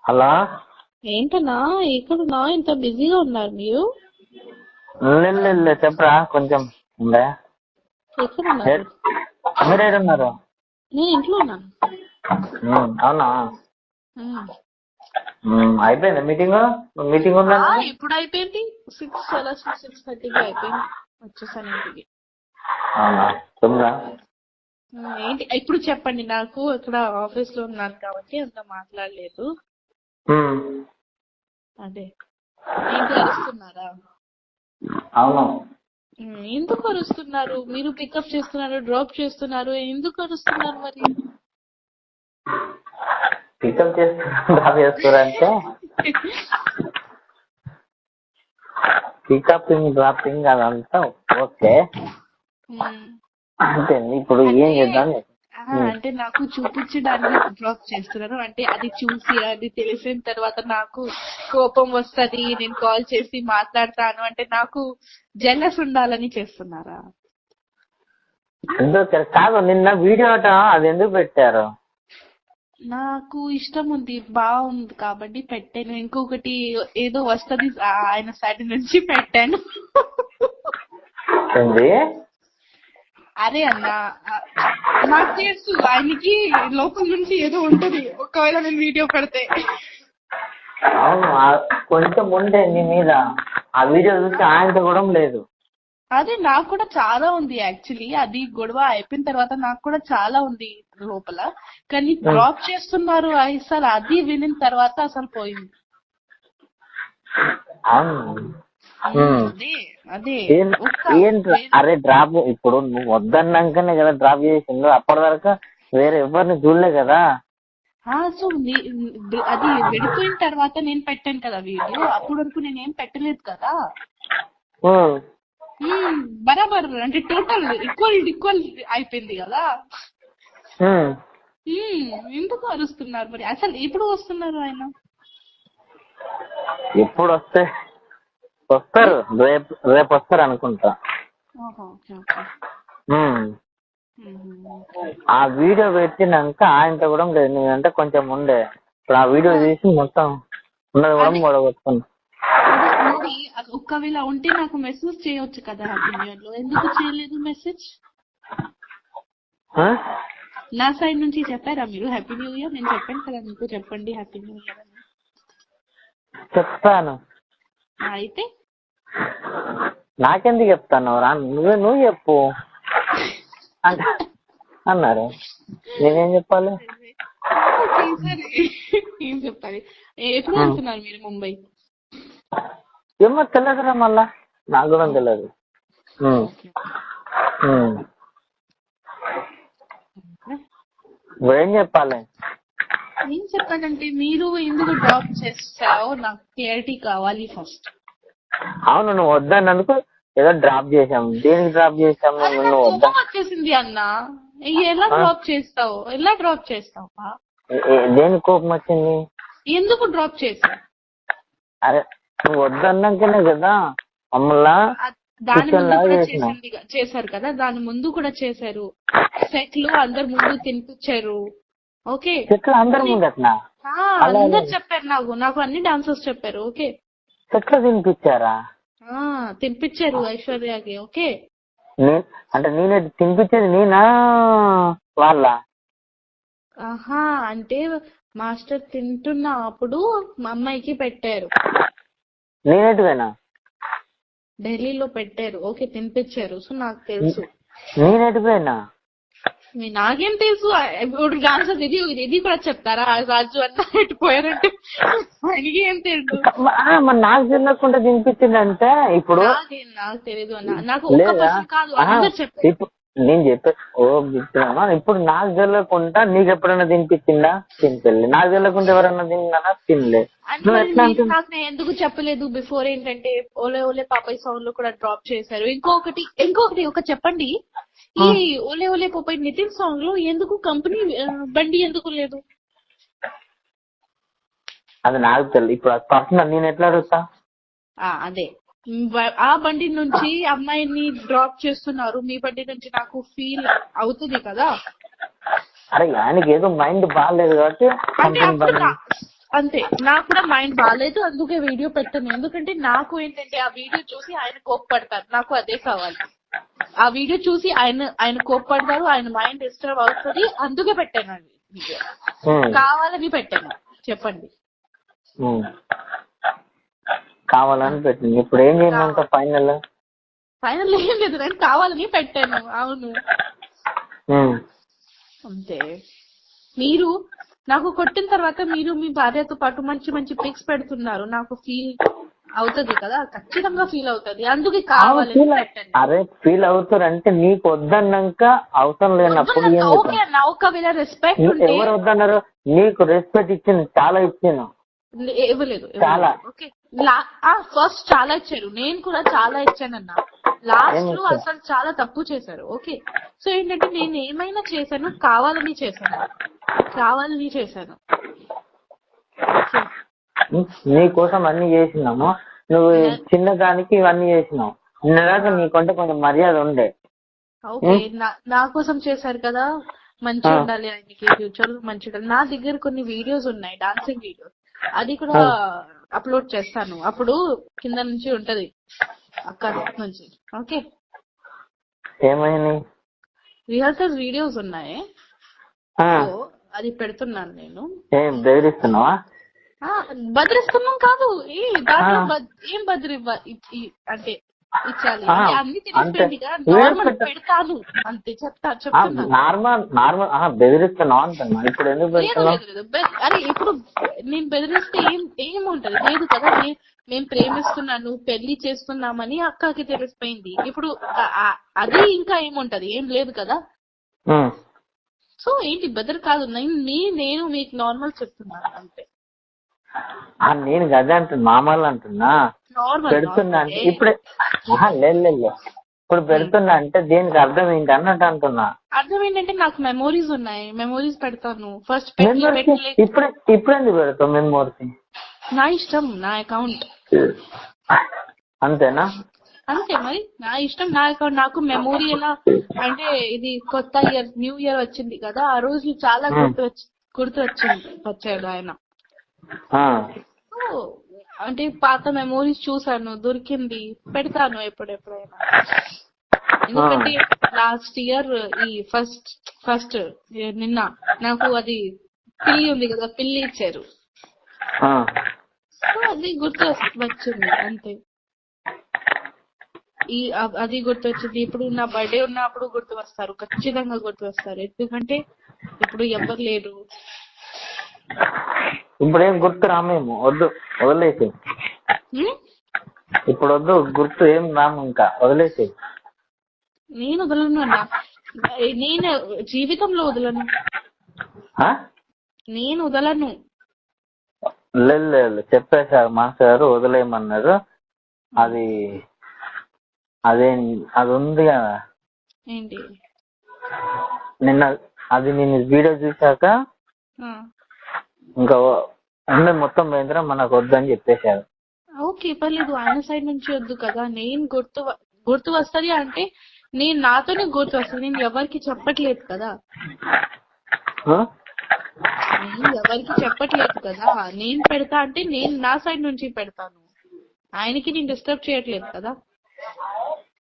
Hello, ఏంటన్నా ఎక్కడున్నా ఇంత బిజీగా ఉన్నారు మీరు? చెప్పరా కొంచెం ఉందా? ఎక్కడున్నారు? మీరేడున్నారు? నేను ఇంట్లో ఉన్నాను. అవునా? ఉమ్. అయిపోయిందా మీటింగ్? మీటింగ్ ఉందా? ఇప్పుడు అయిపోయింది. 6:30కి అయిపోయింది. వచ్చేసాను ఇంటికి. అవునా? తొమ్మిదా? ఏంటి ఇప్పుడు చెప్పండి. నాకు ఇక్కడ ఆఫీస్ లో ఉన్నాను కాబట్టి అంత మాట్లాడలేదు. అదే ఏంటి అరుస్తున్నారా? అవును. ఎందుకు అరుస్తున్నారు? మీరు పికప్ చేస్తున్నారు, డ్రాప్ చేస్తున్నారు, ఎందుకు అరుస్తున్నారు మరి? పికప్ చేస్తారంటే పికపింగ్ డ్రాపింగ్ అదంతా ఓకే, అంతే. ఇప్పుడు ఏం చేద్దాం? అంటే నాకు చూపించడానికి డ్రాప్ చేస్తున్నారు. అంటే అది చూసి అది తెలిసిన తర్వాత నాకు కోపం వస్తది, నేను కాల్ చేసి మాట్లాడతాను అంటే నాకు జెలస్ ఉండాలని చేస్తున్నారా? కాదు, నిన్న వీడియో అది ఎందుకు పెట్టారు? నాకు ఇష్టం ఉంది, బాగుంది కాబట్టి పెట్టాను. ఇంకొకటి ఏదో వస్తది ఆయన సైడ్ నుంచి పెట్టాను. అరే అన్న, నాకు తెలుసు ఆయనకి లోపల నుంచి ఏదో ఉంటది ఒకవేళ నేను వీడియో పెడితే. అవును, కొంచెం ఉండే నీ మీద. ఆ వీడియో చూసి ఆయనతో కూడా లేదు. అదే నాకు కూడా చాలా ఉంది యాక్చువల్లీ. అది గొడవ అయిపోయిన తర్వాత నాకు కూడా చాలా ఉంది లోపల. కానీ డ్రాప్ చేస్తున్నారు అసలు అది వినిన తర్వాత అసలు పోయింది. అదే అరే డ్రాప్ ఇప్పుడు నువ్వు వద్దన్నాకనే కదా డ్రాప్ చేసిండు. అప్పటి వరకు వేరే ఎవరిని చూడలే కదా. సో అది విడిపోయిన తర్వాత నేను పెట్టాను కదా వీడియో. అప్పటి వరకు నేనేం పెట్టలేదు కదా. బరాబర్ అంటే టోటల్ ఈక్వల్ అయిపోయింది కదా. ఎందుకు అరుస్తున్నారు మరి? అసలు ఎప్పుడు వస్తున్నారు ఆయన? ఎప్పుడు వస్తారు? రేపు వస్తారు అనుకుంటా. ఆ వీడియో పెట్టినాక ఆయనతో కూడా లేదు. నేనంటే కొంచెం ఉండే. ఇప్పుడు ఆ వీడియో తీసి మొత్తం ఉన్నది కూడా మొడగొట్టుకున్నా. ఒక్కవేళ ఉంటే నాకు మెసేజ్ చేయొచ్చు కదా హ్యాపీ న్యూ ఇయర్ లో. ఎందుకు చేయలేదు మెసేజ్? నా సైడ్ నుంచి చెప్పారా మీరు హ్యాపీ న్యూ ఇయర్? నేను చెప్పాను కదా మీకు, చెప్పండి హ్యాపీ న్యూ ఇయర్ అని. చెప్తాను. అయితే నాకెందుకు చెప్తాను రా? నువ్వు చెప్పు అన్నారు. నేనేం చెప్పాలి? ఏం చెప్పాలి? ఎప్పుడు వెళ్తున్నారు మీరు ముంబై? ఏమో తెలియదురా, మళ్ళా నాకు కూడా తెలియదు. ఏం చెప్పాలి? ఏం చెప్పాలంటే మీరు ఎందుకు డ్రాప్ చేస్తావో నాకు క్లారిటీ కావాలి ఫస్ట్. అవును, నువ్వు వద్దన్నందుకు ఏదో డ్రాప్ చేసాం. దేనికి డ్రాప్ చేసాము? కోపం వచ్చేసింది అన్న. ఎలా డ్రాప్ చేస్తావు? దేనికి కోపం వచ్చింది? ఎందుకు డ్రాప్ చేసావు? అరే నువ్వు వద్దన్నాకనే కదా మమ్మల్ని దాని ముందు కూడా చేశారు కదా. దాని ముందు కూడా చేశారు. సెట్లు అందరు ముందు తినిపించారు. ఓకే, అందరు ముందు అట్లా అందరు చెప్పారు. నాకు అన్ని డాన్సర్స్ చెప్పారు. ఓకే, సెట్లు తినిపించారా? తినిపించారు ఐశ్వర్యకి. ఓకే, అంటే నేనే తినిపించేది నేనా వాళ్ళ? అంటే మాస్టర్ తింటున్నప్పుడు మా అమ్మాయికి పెట్టారు. నేనేటివేనా? ఢిల్లీలో పెట్టారు. ఓకే, తినిపించారు. సో నాకు తెలుసు. నేనేటివేనా? నాకేం తెలుసు? ఇప్పుడు డాన్సర్ ఇది కూడా చెప్తారా? రాజు అన్న ఎట్టిపోయారంటే ఆయనకి ఏం తెలుసు? నాకు తెలియకుండా తినిపించిందంటే ఇప్పుడు నాకు తెలియదు అన్న. నాకు ఒక్క పర్సన్ కాదు, అందరు చెప్పారు. నేను చెప్పే ఇప్పుడు నాకు తెలియకుండా నీకు ఎప్పుడైనా తినిపించిందా? తినిపెళ్ళి. నాకు తెలియకుండా ఎవరన్నా తిన్నానా? తినలే. నాకు నేను ఎందుకు చెప్పలేదు బిఫోర్? ఏంటంటే ఓలే ఓలే పాపయ్య సాంగ్ లో కూడా డ్రాప్ చేశారు. ఇంకొకటి ఒక చెప్పండి. ఈ ఓలే ఓలే పాపయ్య నితిన్ సాంగ్ లో ఎందుకు కంపెనీ బండి ఎందుకు లేదు? అది నాకు తెలియదు. ఇప్పుడు పర్సనల్ నేను ఎట్లా అడుగుతా? అదే ఆ బండి నుంచి అమ్మాయిని డ్రాప్ చేస్తున్నారు, మీ బండి నుంచి నాకు ఫీల్ అవుతుంది కదా. అరే ఆయనకి ఏదో మైండ్ బాగాలేదు కాబట్టి అంతే, నాకు కూడా మైండ్ బాగాలేదు, అందుకే వీడియో పెట్టాను. ఎందుకంటే నాకు ఏంటంటే ఆ వీడియో చూసి ఆయన కోప్పడతారు, నాకు అదే కావాలి. ఆ వీడియో చూసి ఆయన కోప్పడతారు, ఆయన మైండ్ డిస్టర్బ్ అవుతుంది, అందుకే పెట్టాను అది వీడియో. కావాలని పెట్టాను, చెప్పండి. కావాలని పెట్టింది. ఇప్పుడు ఏం చేయాలంట ఫైనల్? ఫైనల్ ఏం లేదు, నేను కావాలని పెట్టాను. అవును అంతే. మీరు నాకు కొట్టిన తర్వాత మీరు మీ భార్యతో పాటు మంచి మంచి పిక్స్ పెడుతున్నారు, నాకు ఫీల్ అవుతుంది కదా, ఖచ్చితంగా ఫీల్ అవుతుంది, అందుకే కావాలని పెట్టండి. అరే ఫీల్ అవుతారు అంటే నీకు వద్దన్నాక అవసరం లేనప్పుడు ఓకే అన్న, ఒకవేళ రెస్పెక్ట్ ఉంటే. ఎవరు వద్దన్నారు? నీకు రెస్పెక్ట్ ఇచ్చింది, చాలా ఇచ్చాను. ఇవ్వలేదు చాలా. ఓకే, ఫస్ట్ చాలా ఇచ్చారు, నేను కూడా చాలా ఇచ్చానన్నా. లాస్ట్ లో అసలు చాలా తప్పు చేశారు. ఓకే, సో ఏంటంటే నేను ఏమైనా చేశాను కావాలని చేశాను. నీకోసం అన్ని చేసినాము, నువ్వు చిన్నదానికి ఇవన్నీ చేసినావు. నిన్నదాకా నీకంటే కొంచెం మర్యాద ఉండే. ఓకే, నా కోసం చేశారు కదా, మంచిగా ఉండాలి ఆయనకి, ఫ్యూచర్ లో మంచిగా ఉండాలి. నా దగ్గర కొన్ని వీడియోస్ ఉన్నాయి, డాన్సింగ్ వీడియోస్, అది కూడా అప్లోడ్ చేస్తాను. అప్పుడు కింద నుంచి ఉంటది, అక్కడ నుంచి. ఓకే, ఏమైంది? రిహర్సల్ వీడియోస్ ఉన్నాయి, అది పెడుతున్నాను నేను. ఏం బెదిరిస్తున్నావా? బదిరిస్తున్నాం కాదు, దాంట్లో ఏం బదిరి అంటే ఇచ్చాలి అన్ని తెలిసిపోయింది కదా, నార్మల్ పెడతాను అంతే, చెప్తాను. నార్మల్ బెదిరిస్తున్నావు అంటున్నా. ఇప్పుడు ఎందుకు లేదు, అరే ఇప్పుడు నేను బెదిరిస్తే ఏముంటది? లేదు కదా, మేము ప్రేమిస్తున్నాను, పెళ్లి చేస్తున్నామని అక్కకి తెలిసిపోయింది. ఇప్పుడు అది ఇంకా ఏముంటది? ఏం లేదు కదా. సో ఏంటి బెదర్ కాదు, నేను మీకు నార్మల్ చెప్తున్నాను అంతే. నేను గదే అంటున్నా, మామూలు అంటున్నా. పెడుతున్నా అంటే ఇప్పుడే లేదు, ఇప్పుడు పెడుతున్నా అంటే దీనికి అర్థం ఏంటి అన్నట్టు అంటున్నా. అర్థం ఏంటంటే నాకు మెమోరీస్ ఉన్నాయి, మెమోరీస్ పెడతాను. ఫస్ట్ ఇప్పుడు ఎందుకు పెడతావు మెమోరీస్? నా ఇష్టం, నా అకౌంట్. అంతేనా? అంతే మరి, నా ఇష్టం, నా అకౌంట్. నాకు మెమోరీ ఎలా అంటే, ఇది కొత్త ఇయర్, న్యూ ఇయర్ వచ్చింది కదా, ఆ రోజు చాలా గుర్తు వచ్చాడు ఆయన. అంటే పాత మెమోరీస్ చూసాను, దొరికింది, పెడతాను ఎప్పుడెప్పుడైనా. ఎందుకంటే లాస్ట్ ఇయర్ ఈ ఫస్ట్ నిన్న నాకు అది పిల్లి ఉంది కదా, పిల్లి ఇచ్చారు, అది గుర్తు వచ్చింది అంతే. అది గుర్తు వచ్చింది. ఇప్పుడు నా బర్త్డే ఉన్నప్పుడు గుర్తు వస్తారు, ఖచ్చితంగా గుర్తు వస్తారు. ఎందుకంటే ఇప్పుడు ఎవరు లేరు. ఇప్పుడు ఏం గుర్తు రామేమో, వద్దు, వదిలేసి. ఇప్పుడు వద్దు, గుర్తు ఏం రాము, ఇంకా వదిలేసి. నేను వదలను అన్న, నేను జీవితంలో వదలను, నేను వదలను. లేదు, చెప్పేశారు మాస్టర్ గారు, వదిలేయమన్నారు. అది ఉంది కదా, ఏంటి నేను వీడియో చూసాక ఇంకా మొత్తం పోయిందిరా, మనకు వద్దని చెప్పేశారు. ఓకే, పర్లేదు, ఆయన సైడ్ నుంచి వద్దు కదా. నేను గుర్తు వస్తుంది అంటే నేను నాతోనే గుర్తు వస్తుంది, నేను ఎవరికి చెప్పట్లేదు కదా. నేను పెడతా అంటే నేను నా సైడ్ నుంచి పెడతాను, ఆయనకి నేను డిస్టర్బ్ చేయట్లేదు కదా.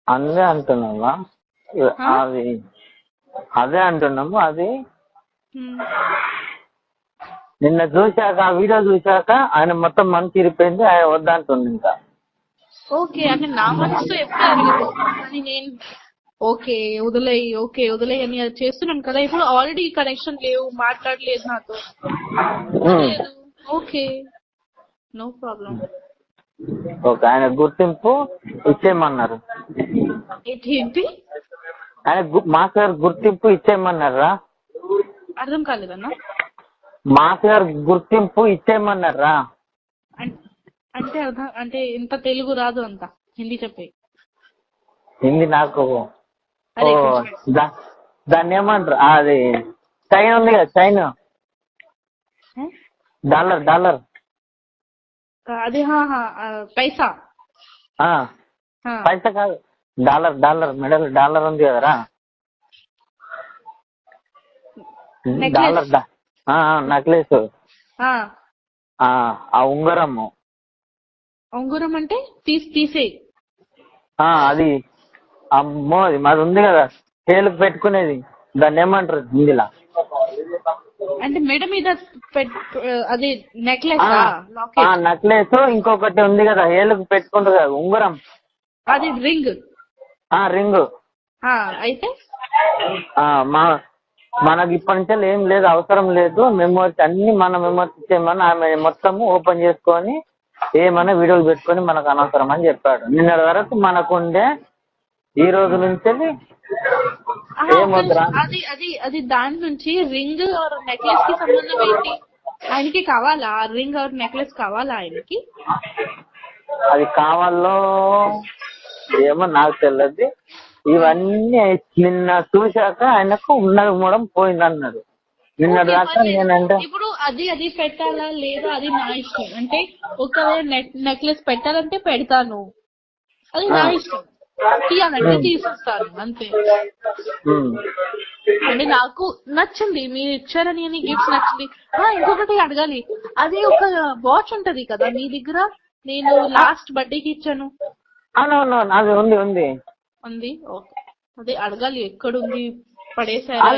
అదే అంటున్నావా? అదే అంటున్నాము. అది నిన్న చూశాక, ఆ వీడియో చూశాక ఆయన మొత్తం మనసు ఇరిపోయింది, ఆయన వద్దంటుంది ఇంకా. ఓకే, అంటే నా మనసుతో ఎప్పుడు అడగదు, కానీ నేను ఓకే వదిలేయి అని అది చేస్తున్నాను కదా. ఇప్పుడు ఆల్రెడీ కనెక్షన్ లేవు, మాట్లాడలేదు నాతో, ఓకే, నో ప్రాబ్లం. ఓకే, ఆయన గుర్తింపు ఇచ్చేయమన్నారు. ఏంటి? ఆయన మాస్టర్ గారు గుర్తింపు ఇచ్చేయమన్నారా? అర్థం కాలేదన్నా. మాస్టర్ గారు గుర్తింపు ఇచ్చేయమన్నారా? అంటే అర్థం అంటే ఇంత తెలుగు రాదు, అంత హిందీ చెప్పే. హిందీ నాకు దాన్ని ఏమంటారు, అది చైన్ ఉంది కదా, చైన్, డాలర్ అది పైసా కాదు, డాలర్ మెడల్ డాలర్ ఉంది కదరా, డాలర్ నెక్లెస్, ఆ ఉంగరము. ఉంగరం అంటే తీసేయి. అది అమ్మో, అది మాది ఉంది కదా చేలుకు పెట్టుకునేది, దాన్ని ఏమంటారు హిందీలా? అంటే మెడ మీద అది నెక్లెస్ నెక్లెస్. ఇంకొకటి ఉంది కదా ఏళ్ళకు పెట్టుకుంటారు కదా ఉంగరం, అది రింగ్. రింగ్. అయితే మనకి ఇప్పటి నుంచే ఏం లేదు, అవసరం లేదు. మెమోరీస్ అన్ని మన మెమోరీస్ ఇచ్చేయమని ఆమె మొత్తము ఓపెన్ చేసుకొని ఏమన్నా వీడియోలు పెట్టుకొని మనకు అనవసరం అని చెప్పాడు. నిన్నటి వరకు మనకుండే, ఈ రోజు నుంచి ఏమొద్దురా. అది దాని నుంచి రింగ్ ఆర్ నెక్లెస్ కి సంబంధం ఏంటి? ఆయనకి కావాలా రింగ్ ఆర్ నెక్లెస్? కావాలా ఆయనకి? అది కావాలో ఏమో నాకు తెలియదు. ఇవన్నీ నిన్న చూశాక ఆయనకు ఉన్నది మూడం పోయింది అన్నాడు. నిన్నటి దాకా నేనంటే ఇప్పుడు అది పెట్టాలా లేదా అది నా ఇష్టం. అంటే ఒకవేళ నెక్లెస్ పెట్టాలంటే పెడతాను, అది నా ఇష్టం. తీయాలంటే తీసేస్తాను, అంతే. అంటే నాకు నచ్చింది, మీరు ఇచ్చారని గిఫ్ట్స్ నచ్చింది. ఇంకొకటి అడగాలి, అదే ఒక వాచ్ ఉంటది కదా మీ దగ్గర, నేను లాస్ట్ బర్త్డేకి ఇచ్చాను. అది ఉంది ఉంది ఉంది. ఓకే, అదే అడగాలి ఎక్కడుంది, పడేసారా?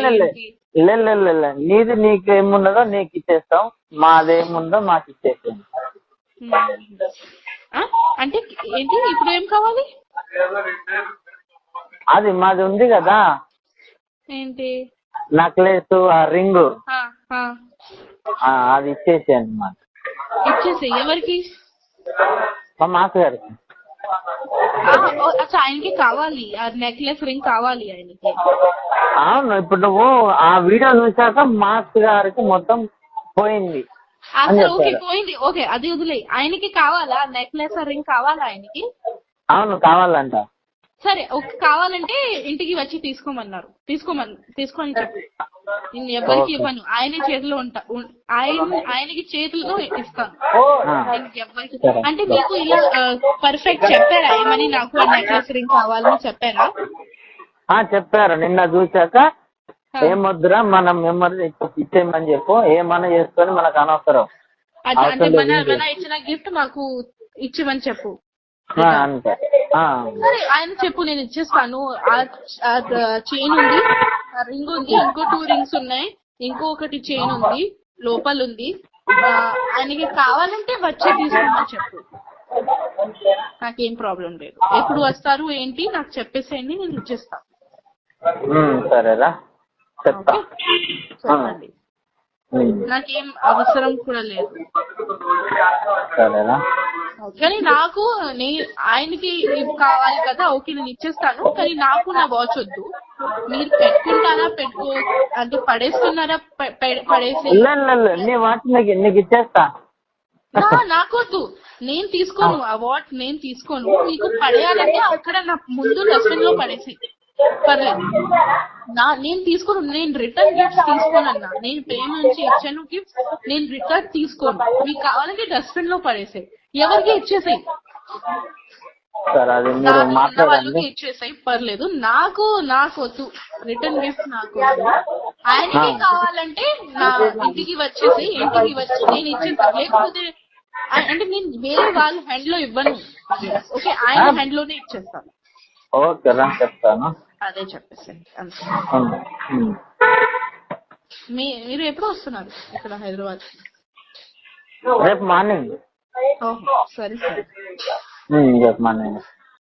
నీది నీకేమున్నదో నీకు ఇచ్చేస్తాం, మాదేముందో మాకు ఇచ్చేస్తాం. అంటే ఏంటి ఇప్పుడు ఏం కావాలి? అది మాది ఉంది కదా ఏంటి? నెక్లెస్, ఆ రింగ్, అది ఇచ్చేసేయండి మాకు. ఇచ్చేసి ఎవరికి? మా మాస్టర్. ఆయనకి కావాలి, ఆ నెక్లెస్ రింగ్ కావాలి ఆయనకి. అవును, ఇప్పుడు నువ్వు ఆ వీడియో చూసాక మాస్టర్ గారికి మొత్తం పోయింది. ఓకే పోయింది, ఓకే అది వదిలే. ఆయనకి కావాలా నెక్లెస్ రింగ్? కావాలా ఆయనకి? అవును కావాలంట. సరే ఓకే, కావాలంటే ఇంటికి వచ్చి తీసుకోమన్నారు. తీసుకొని చెప్పు, నేను ఎవరికి ఇవ్వను, ఆయన చేతిలో ఆయనకి చేతులతో ఇస్తాను. ఎవరికి అంటే మీకు ఇలా పర్ఫెక్ట్ చెప్పారా ఏమని? నాకు ఆ నెక్లెస్ రింగ్ కావాలని చెప్పారా? చెప్పారు. నిన్న చూసాక ఏమొద్దురా, మనం మెమరీ ఇచ్చేయమని చెప్పు, ఏమన్నా చేసుకొని మనకు అనవసరం. అంటే మన ఇచ్చిన గిఫ్ట్ మాకు ఇచ్చిమని చెప్పు. సరే ఆయన చెప్పు, నేను ఇచ్చేస్తాను. చైన్ ఉంది, రింగ్ ఉంది, ఇంకో 2 రింగ్స్ ఉన్నాయి, ఇంకొకటి చైన్ ఉంది, లోపల ఉంది. ఆయనకి కావాలంటే వచ్చి తీసుకోమని చెప్పు, నాకేం ప్రాబ్లం లేదు. ఎప్పుడు వస్తారు ఏంటి నాకు చెప్పేసేయండి, నేను ఇచ్చేస్తాను. సరేరా, చెప్పండి. నాకేం అవసరం కూడా లేదు. కానీ నాకు ఆయనకి కావాలి కదా, ఓకే నేను ఇచ్చేస్తాను. కానీ నాకు నా వాచ్ వద్దు. మీరు పెట్టుకుంటారా అంటే పడేస్తున్నారా? పడేసి నీ వాచ్ నీకు ఇచ్చేస్తా. నాకు వద్దు, నేను తీసుకోను ఆ వాచ్, నేను తీసుకోను. మీకు పడేయాలంటే అక్కడ నా ముందు డస్ట్బిన్ లో పడేసి పర్లేదు. నేను తీసుకోను, నేను రిటర్న్ గిఫ్ట్స్ తీసుకోనన్నా. నేను ప్రేమ నుంచి ఇచ్చాను గిఫ్ట్స్, నేను రిటర్న్ తీసుకోను. మీకు కావాలంటే డస్ట్బిన్ లో పడేసాయి, ఎవరికి ఇచ్చేసాయి, వాళ్ళకి ఇచ్చేసాయి, పర్లేదు. నాకు వద్దు రిటర్న్ గిఫ్ట్, నాకు వద్దు. ఆయనకి కావాలంటే నా ఇంటికి వచ్చేసి నేను ఇచ్చేస్తాను. లేకపోతే అంటే నేను వేరే వాళ్ళ హ్యాండ్ లో ఇవ్వను, ఓకే ఆయన హ్యాండ్ లోనే ఇచ్చేస్తాను. ఓకే రా, చెప్తాను. అదే చెప్పేసండి అంతే. మీరు ఎప్పుడు వస్తున్నారు ఇక్కడ హైదరాబాద్? రేపు మార్నింగ్. ఓహో సరే సరే. రేపు మార్నింగ్.